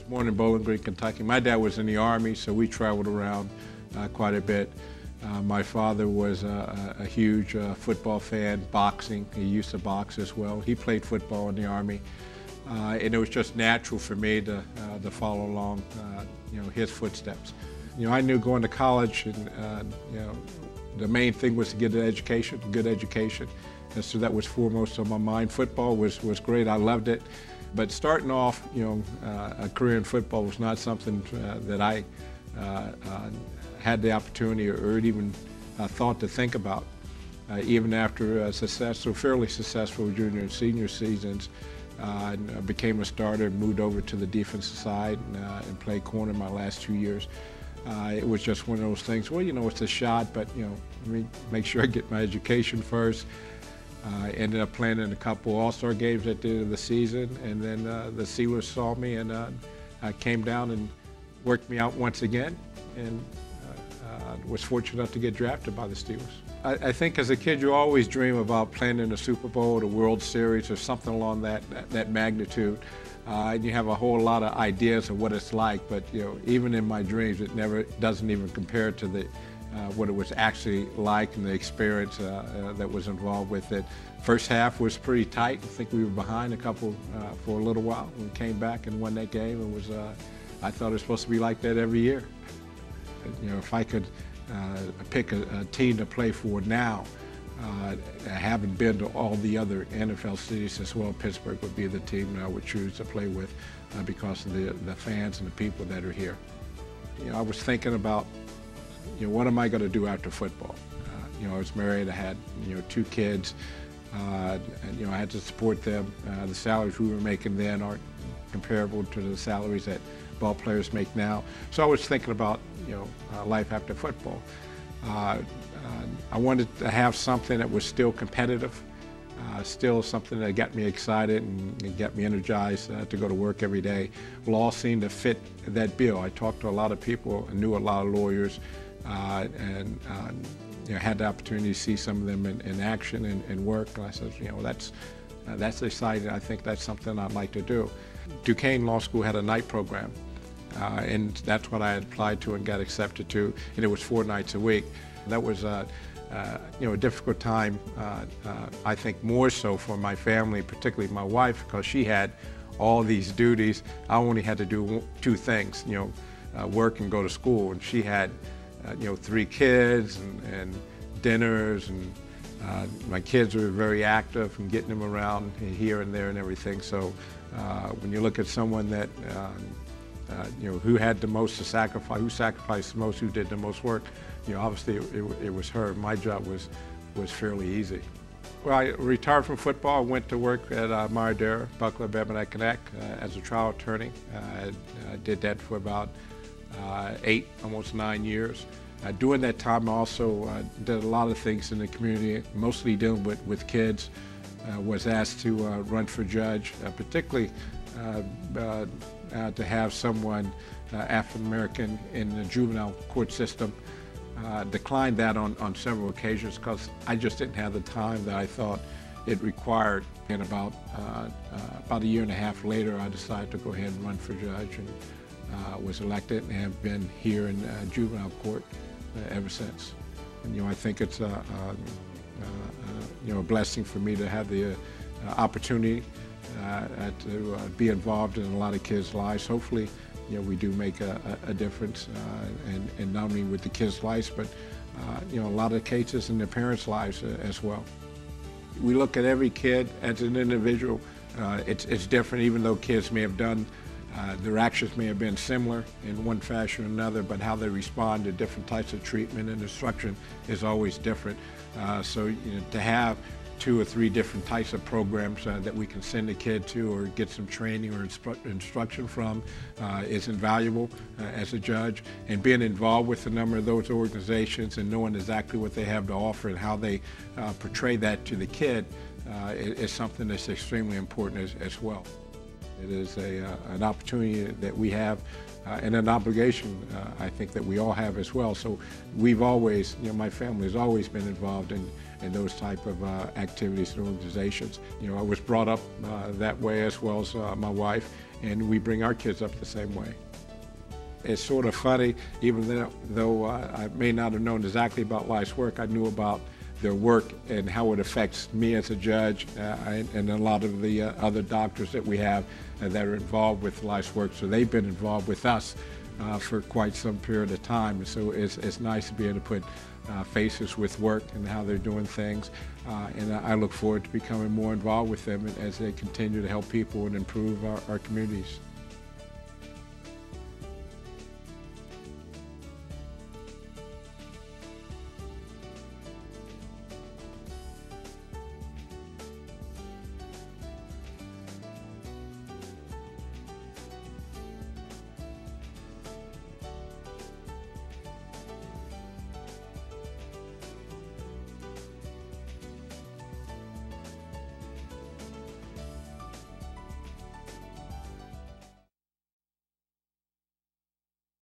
Born in Bowling Green, Kentucky. My dad was in the Army, so we traveled around quite a bit. My father was a huge football fan, boxing. He used to box as well. He played football in the Army. And it was just natural for me to follow along, his footsteps. I knew going to college, and the main thing was to get an education, good education. And so that was foremost on my mind. Football was great. I loved it. But starting off, a career in football was not something that I had the opportunity or even thought to think about. Even after fairly successful junior and senior seasons, I became a starter, moved over to the defensive side, and played corner my last 2 years. It was just one of those things, well, it's a shot, but, let me make sure I get my education first. Ended up playing in a couple All-Star games at the end of the season, and then the Steelers saw me and came down and worked me out once again, and was fortunate enough to get drafted by the Steelers. I think as a kid you always dream about playing in the Super Bowl, the World Series, or something along that magnitude. And you have a whole lot of ideas of what it's like, but even in my dreams it doesn't even compare to what it was actually like and the experience that was involved with it. First half was pretty tight. I think we were behind a couple for a little while. We came back and won that game. It was, I thought it was supposed to be like that every year. If I could pick a team to play for now, having been to all the other NFL cities as well, Pittsburgh would be the team that I would choose to play with because of the fans and the people that are here. I was thinking about, what am I going to do after football? I was married, I had, 2 kids, and, I had to support them. The salaries we were making then aren't comparable to the salaries that ball players make now. So I was thinking about, life after football. I wanted to have something that was still competitive, still something that got me excited and got me energized to go to work every day. Will all seem to fit that bill. I talked to a lot of people, I knew a lot of lawyers, and had the opportunity to see some of them in action and work. And I said, that's exciting. I think that's something I'd like to do. Duquesne Law School had a night program, and that's what I had applied to and got accepted to, and it was 4 nights a week. That was a difficult time, I think more so for my family, particularly my wife, because she had all these duties. I only had to do 2 things, work and go to school, and she had 3 kids and dinners, and my kids were very active and getting them around here and there and everything. So when you look at someone that who had the most to sacrifice, who sacrificed the most, who did the most work, obviously it was her. My job was fairly easy. Well, I retired from football. I went to work at Maradera, Buckler, Bebenek Connect as a trial attorney. I did that for about 8, almost 9 years. During that time, I also did a lot of things in the community, mostly dealing with kids. Was asked to run for judge, particularly to have someone African American in the juvenile court system. Declined that on several occasions because I just didn't have the time that I thought it required. And about a year and a half later, I decided to go ahead and run for judge, and was elected and have been here in juvenile court ever since. And I think it's a blessing for me to have the opportunity to be involved in a lot of kids' lives. Hopefully, we do make a difference, and not only with the kids' lives, but a lot of cases in their parents' lives as well. We look at every kid as an individual. It's different, even though kids may have done, their actions may have been similar in one fashion or another, but how they respond to different types of treatment and instruction is always different. So to have 2 or 3 different types of programs that we can send a kid to or get some training or instruction from is invaluable as a judge. And being involved with a number of those organizations and knowing exactly what they have to offer and how they portray that to the kid is something that's extremely important as well. It is an opportunity that we have and an obligation, I think, that we all have as well. So we've always, my family has always been involved in those type of activities and organizations. I was brought up that way as well as my wife, and we bring our kids up the same way. It's sort of funny, even though I may not have known exactly about Life's Work, I knew about their work and how it affects me as a judge and a lot of the other doctors that we have that are involved with Life's Work. So they've been involved with us for quite some period of time. And so it's nice to be able to put faces with work and how they're doing things. And I look forward to becoming more involved with them as they continue to help people and improve our communities.